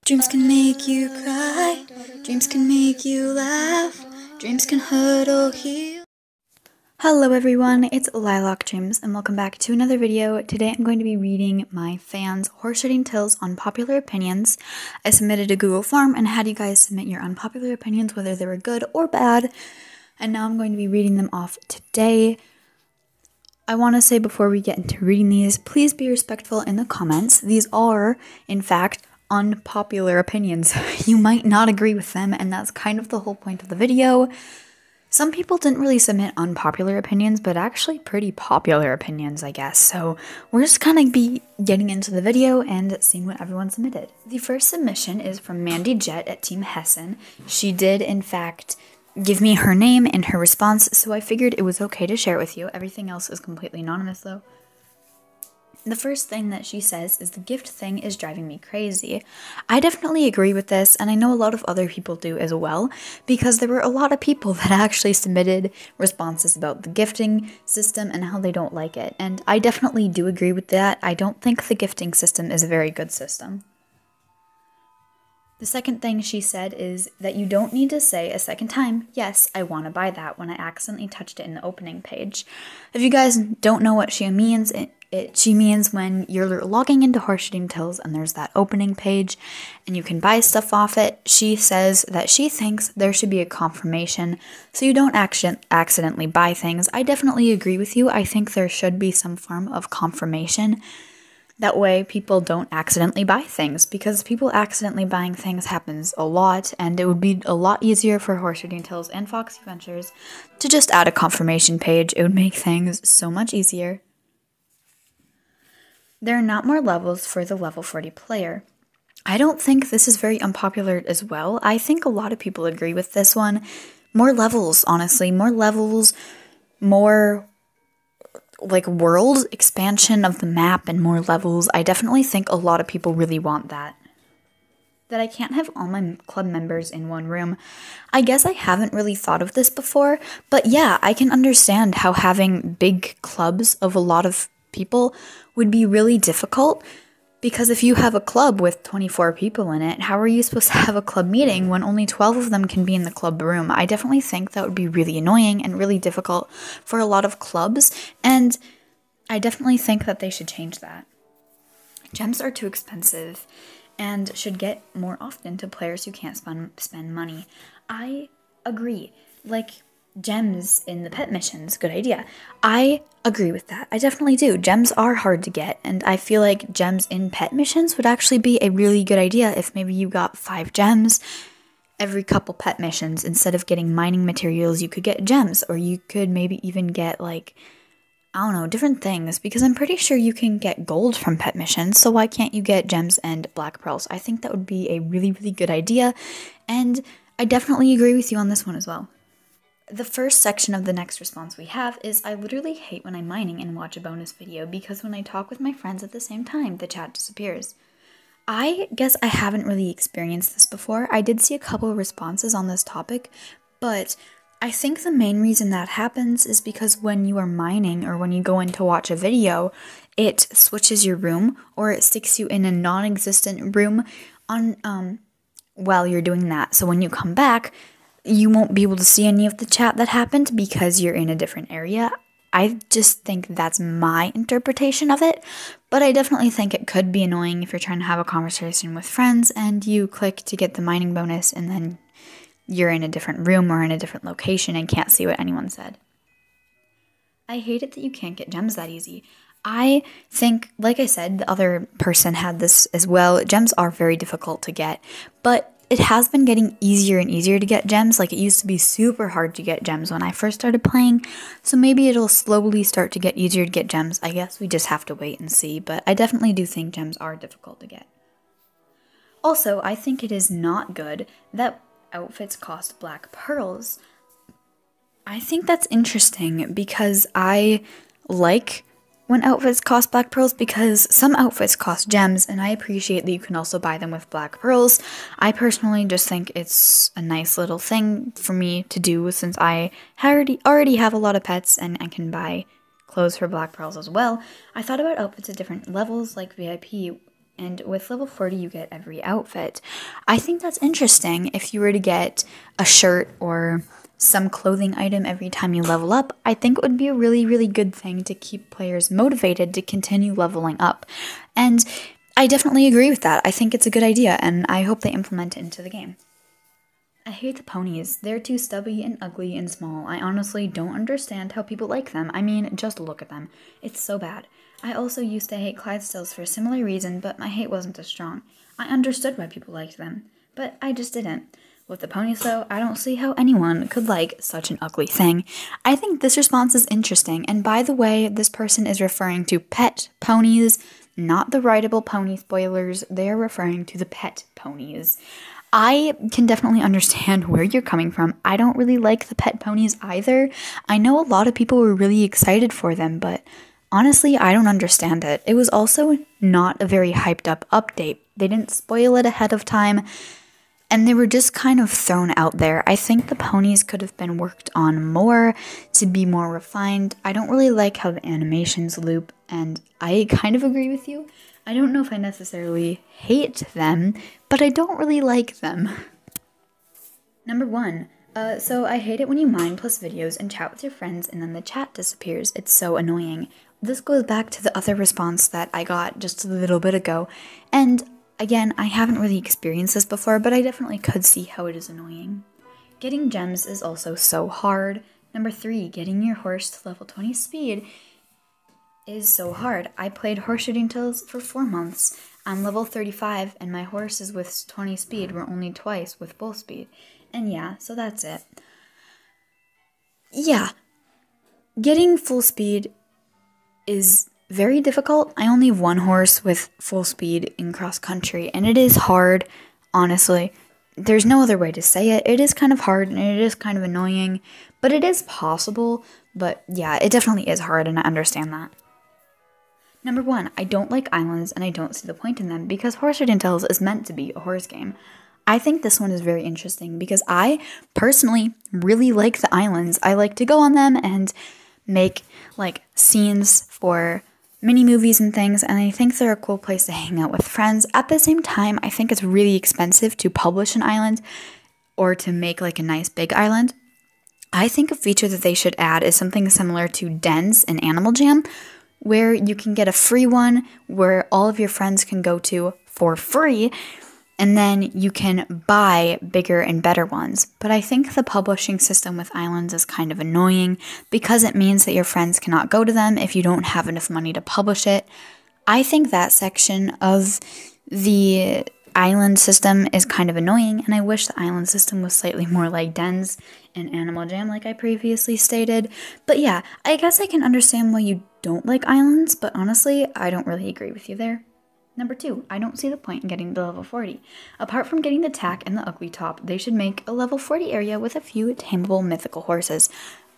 Dreams can make you cry, dreams can make you laugh, dreams can hurt or heal. Hello everyone, it's Lilac Dreams and welcome back to another video. Today I'm going to be reading my fans' horse-riding tales unpopular opinions. I submitted a Google form and had you guys submit your unpopular opinions, whether they were good or bad, and now I'm going to be reading them off today. I want to say before we get into reading these, please be respectful in the comments. These are, in fact, unpopular opinions. You might not agree with them, and that's kind of the whole point of the video. Some people didn't really submit unpopular opinions, but actually pretty popular opinions, I guess. So we're just kind of be getting into the video and seeing what everyone submitted. The first submission is from Mandy Jett at Team Hessen. She did, in fact, give me her name and her response, so I figured it was okay to share it with you. Everything else is completely anonymous, though. The first thing that she says is the gift thing is driving me crazy. I definitely agree with this, and I know a lot of other people do as well, because there were a lot of people that actually submitted responses about the gifting system and how they don't like it, and I definitely do agree with that. I don't think the gifting system is a very good system. The second thing she said is that you don't need to say a second time, yes, I want to buy that, when I accidentally touched it in the opening page. If you guys don't know what she means, she means when you're logging into Horse-Riding Tales and there's that opening page and you can buy stuff off it. She says that she thinks there should be a confirmation so you don't accidentally buy things. I definitely agree with you. I think there should be some form of confirmation. That way people don't accidentally buy things, because people accidentally buying things happens a lot, and it would be a lot easier for Horse-Riding Tales and Foxy Ventures to just add a confirmation page. It would make things so much easier. There are not more levels for the level 40 player. I don't think this is very unpopular as well. I think a lot of people agree with this one. More levels, honestly. More levels, more like world expansion of the map and more levels. I definitely think a lot of people really want that. That I can't have all my club members in one room. I guess I haven't really thought of this before, but yeah, I can understand how having big clubs of a lot of people would be really difficult, because if you have a club with 24 people in it, how are you supposed to have a club meeting when only 12 of them can be in the club room? I definitely think that would be really annoying and really difficult for a lot of clubs, and I definitely think that they should change that. Gems are too expensive and should get more often to players who can't spend money. I agree. Like, gems in the pet missions, good idea. I agree with that. I definitely do. Gems are hard to get, and I feel like gems in pet missions would actually be a really good idea if maybe you got 5 gems every couple pet missions. Instead of getting mining materials, you could get gems, or you could maybe even get, like, I don't know, different things, because I'm pretty sure you can get gold from pet missions, so why can't you get gems and black pearls? I think that would be a really, really good idea, and I definitely agree with you on this one as well. The first section of the next response we have is, I literally hate when I'm mining and watch a bonus video, because when I talk with my friends at the same time, the chat disappears. I guess I haven't really experienced this before. I did see a couple of responses on this topic, but I think the main reason that happens is because when you are mining or when you go in to watch a video, it switches your room, or it sticks you in a non-existent room on while you're doing that. So when you come back, you won't be able to see any of the chat that happened because you're in a different area. I just think that's my interpretation of it, but I definitely think it could be annoying if you're trying to have a conversation with friends and you click to get the mining bonus and then you're in a different room or in a different location and can't see what anyone said. I hate it that you can't get gems that easy. I think, like I said, the other person had this as well. Gems are very difficult to get, but it has been getting easier and easier to get gems. Like, it used to be super hard to get gems when I first started playing, so maybe it'll slowly start to get easier to get gems. I guess we just have to wait and see, but I definitely do think gems are difficult to get. Also, I think it is not good that outfits cost black pearls. I think that's interesting, because I like when outfits cost black pearls, because some outfits cost gems, and I appreciate that you can also buy them with black pearls. I personally just think it's a nice little thing for me to do, since I already have a lot of pets and I can buy clothes for black pearls as well. I thought about outfits at different levels, like VIP, And with level 40, you get every outfit. I think that's interesting. If you were to get a shirt or some clothing item every time you level up, I think it would be a really, really good thing to keep players motivated to continue leveling up. And I definitely agree with that. I think it's a good idea, and I hope they implement it into the game. I hate the ponies. They're too stubby and ugly and small. I honestly don't understand how people like them. I mean, just look at them. It's so bad. I also used to hate Clydesdales for a similar reason, but my hate wasn't as strong. I understood why people liked them, but I just didn't. With the ponies, though, I don't see how anyone could like such an ugly thing. I think this response is interesting, and by the way, this person is referring to pet ponies, not the rideable pony spoilers. They're referring to the pet ponies. I can definitely understand where you're coming from. I don't really like the pet ponies either. I know a lot of people were really excited for them, but honestly, I don't understand it. It was also not a very hyped up update. They didn't spoil it ahead of time, and they were just kind of thrown out there. I think the ponies could have been worked on more to be more refined. I don't really like how the animations loop, and I kind of agree with you. I don't know if I necessarily hate them, but I don't really like them. Number 1. So I hate it when you mine plus videos and chat with your friends and then the chat disappears. It's so annoying. This goes back to the other response that I got just a little bit ago. And again, I haven't really experienced this before, but I definitely could see how it is annoying. Getting gems is also so hard. Number 3, getting your horse to level 20 speed is so hard. I played horse shooting tales for 4 months. I'm level 35 and my horse is with 20 speed. We're only twice with full speed. And yeah, so that's it. Yeah, getting full speed is very difficult. I only have one horse with full speed in cross country, and it is hard, honestly. There's no other way to say it. It is kind of hard and it is kind of annoying, but it is possible. But yeah, it definitely is hard, and I understand that. Number 1, I don't like islands and I don't see the point in them because Horse Shooting Tales is meant to be a horse game. I think this one is very interesting because I personally really like the islands. I like to go on them and make like scenes for mini movies and things, and I think they're a cool place to hang out with friends. At the same time, I think it's really expensive to publish an island or to make like a nice big island. I think a feature that they should add is something similar to dens in Animal Jam, where you can get a free one where all of your friends can go to for free, and then you can buy bigger and better ones. But I think the publishing system with islands is kind of annoying because it means that your friends cannot go to them if you don't have enough money to publish it. I think that section of the island system is kind of annoying, and I wish the island system was slightly more like dens in Animal Jam like I previously stated. But yeah, I guess I can understand why you don't like islands, but honestly, I don't really agree with you there. Number 2, I don't see the point in getting to level 40. Apart from getting the tack and the ugly top, they should make a level 40 area with a few tameable mythical horses.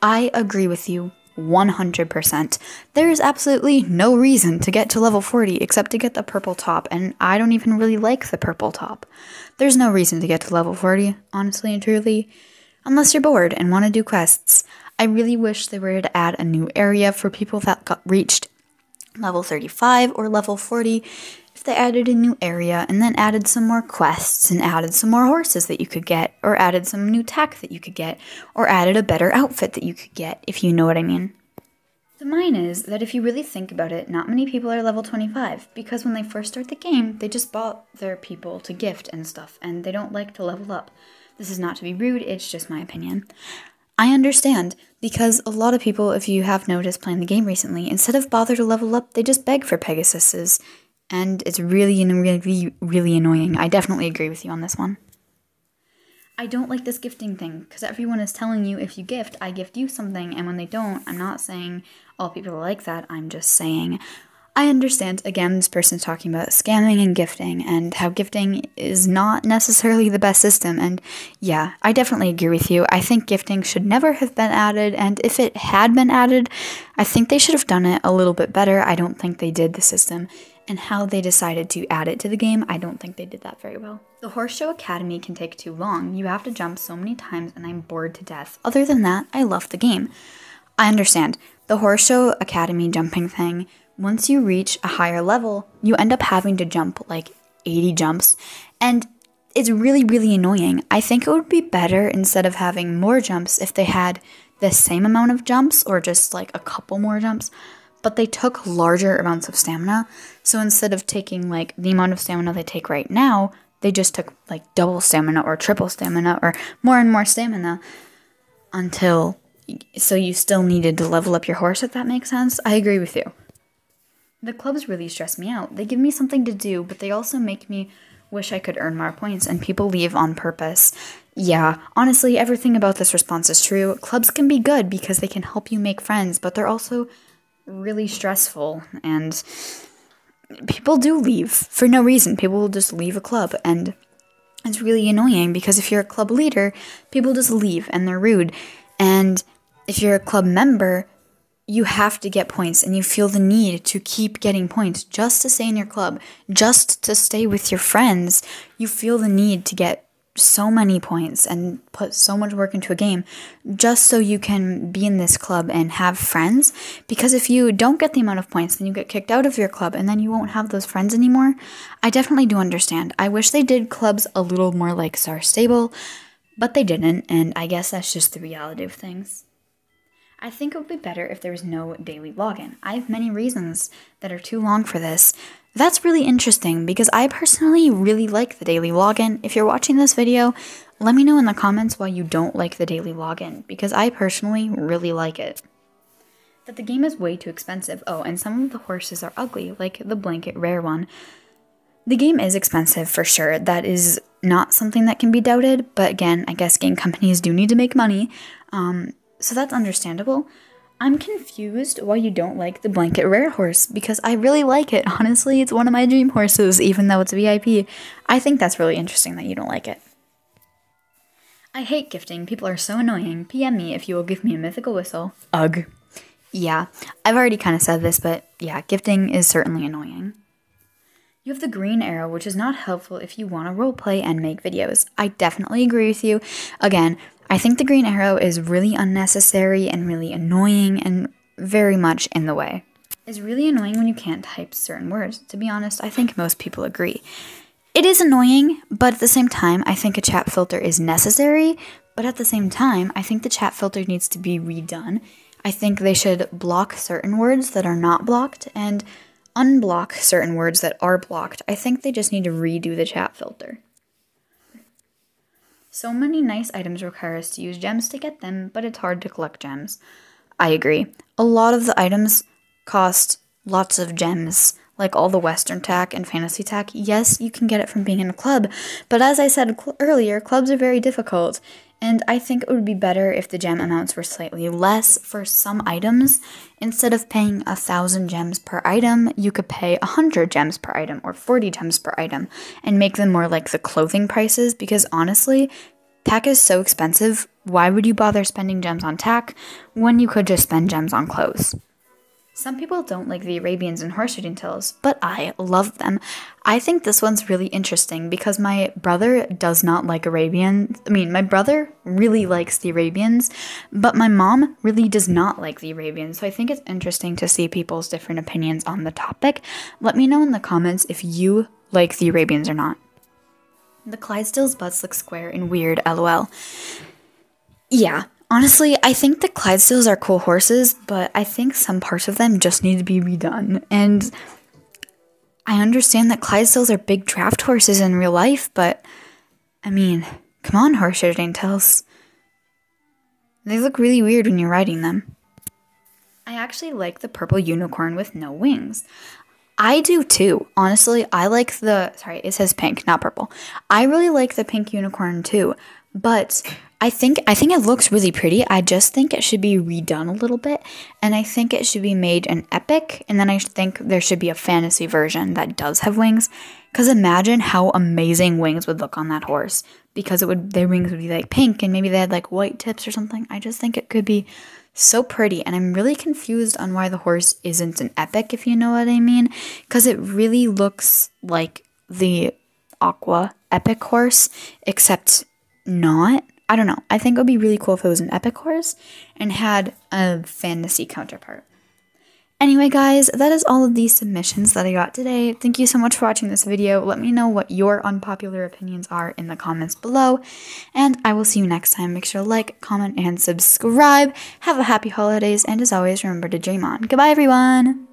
I agree with you 100%. There is absolutely no reason to get to level 40 except to get the purple top, and I don't even really like the purple top. There's no reason to get to level 40, honestly and truly, unless you're bored and want to do quests. I really wish they were to add a new area for people that got reached level 35 or level 40. If they added a new area and then added some more quests and added some more horses that you could get, or added some new tack that you could get, or added a better outfit that you could get, if you know what I mean. The mine is that if you really think about it, not many people are level 25, because when they first start the game, they just bought their people to gift and stuff, and they don't like to level up. This is not to be rude, it's just my opinion. I understand, because a lot of people, if you have noticed playing the game recently, instead of bother to level up, they just beg for Pegasuses. And it's really annoying. I definitely agree with you on this one. I don't like this gifting thing, because everyone is telling you if you gift, I gift you something, and when they don't, I'm not saying all people are like that, I'm just saying I understand, again, this person's talking about scamming and gifting, and how gifting is not necessarily the best system, and yeah, I definitely agree with you. I think gifting should never have been added, and if it had been added, I think they should have done it a little bit better. I don't think they did the system, and how they decided to add it to the game, I don't think they did that very well. The Horse Show Academy can take too long. You have to jump so many times, and I'm bored to death. Other than that, I love the game. I understand. The Horse Show Academy jumping thing once you reach a higher level, you end up having to jump like 80 jumps, and it's really, really annoying. I think it would be better instead of having more jumps if they had the same amount of jumps or just like a couple more jumps, but they took larger amounts of stamina. So instead of taking like the amount of stamina they take right now, they just took like double stamina or triple stamina or more and more stamina until, so you still needed to level up your horse, if that makes sense. I agree with you. The clubs really stress me out. They give me something to do, but they also make me wish I could earn more points, and people leave on purpose. Yeah, honestly, everything about this response is true. Clubs can be good because they can help you make friends, but they're also really stressful, and people do leave for no reason. People will just leave a club, and it's really annoying because if you're a club leader, people just leave and they're rude. And if you're a club member, you have to get points, and you feel the need to keep getting points just to stay in your club, just to stay with your friends. You feel the need to get so many points and put so much work into a game just so you can be in this club and have friends. Because if you don't get the amount of points, then you get kicked out of your club, and then you won't have those friends anymore. I definitely do understand. I wish they did clubs a little more like Star Stable, but they didn't, and I guess that's just the reality of things. I think it would be better if there was no daily login. I have many reasons that are too long for this. That's really interesting because I personally really like the daily login. If you're watching this video, let me know in the comments why you don't like the daily login, because I personally really like it. That the game is way too expensive. Oh, and some of the horses are ugly, like the blanket rare one. The game is expensive for sure. That is not something that can be doubted, but again, I guess game companies do need to make money. So that's understandable. I'm confused why you don't like the blanket rare horse, because I really like it. Honestly, it's one of my dream horses, even though it's VIP. I think that's really interesting that you don't like it. I hate gifting. People are so annoying. PM me if you will give me a mythical whistle. Ugh. Yeah, I've already kind of said this, but yeah, gifting is certainly annoying. You have the green arrow, which is not helpful if you want to roleplay and make videos. I definitely agree with you. Again, I think the green arrow is really unnecessary and really annoying and very much in the way. It's really annoying when you can't type certain words. To be honest, I think most people agree. It is annoying, but at the same time, I think a chat filter is necessary. But at the same time, I think the chat filter needs to be redone. I think they should block certain words that are not blocked and unblock certain words that are blocked. I think they just need to redo the chat filter. So many nice items require us to use gems to get them, but it's hard to collect gems. I agree. A lot of the items cost lots of gems, like all the Western tack and fantasy tack. Yes, you can get it from being in a club, but as I said earlier, clubs are very difficult, and I think it would be better if the gem amounts were slightly less for some items. Instead of paying 1,000 gems per item, you could pay 100 gems per item or 40 gems per item and make them more like the clothing prices, because honestly, tack is so expensive. Why would you bother spending gems on tack when you could just spend gems on clothes? Some people don't like the Arabians and horse shooting tails, but I love them. I think this one's really interesting because my brother does not like Arabians. My brother really likes the Arabians, but my mom really does not like the Arabians. So I think it's interesting to see people's different opinions on the topic. Let me know in the comments if you like the Arabians or not. The Clydesdale's butts look square and weird, lol. Yeah. Honestly, I think the Clydesdales are cool horses, but I think some parts of them just need to be redone. And I understand that Clydesdales are big draft horses in real life, but come on, horse shooting tails. They look really weird when you're riding them. I actually like the purple unicorn with no wings. I do too. Honestly, I like sorry, it says pink, not purple. I really like the pink unicorn too, but I think it looks really pretty. I just think it should be redone a little bit, and I think it should be made an epic, and then I think there should be a fantasy version that does have wings, because imagine how amazing wings would look on that horse, because their wings would be like pink, and maybe they had like white tips or something. I just think it could be so pretty, and I'm really confused on why the horse isn't an epic, if you know what I mean, because it really looks like the Aqua epic horse, except not. I don't know. I think it would be really cool if it was an epic horse and had a fantasy counterpart. Anyway, guys, that is all of these submissions that I got today. Thank you so much for watching this video. Let me know what your unpopular opinions are in the comments below, and I will see you next time. Make sure to like, comment, and subscribe. Have a happy holidays, and as always, remember to dream on. Goodbye, everyone!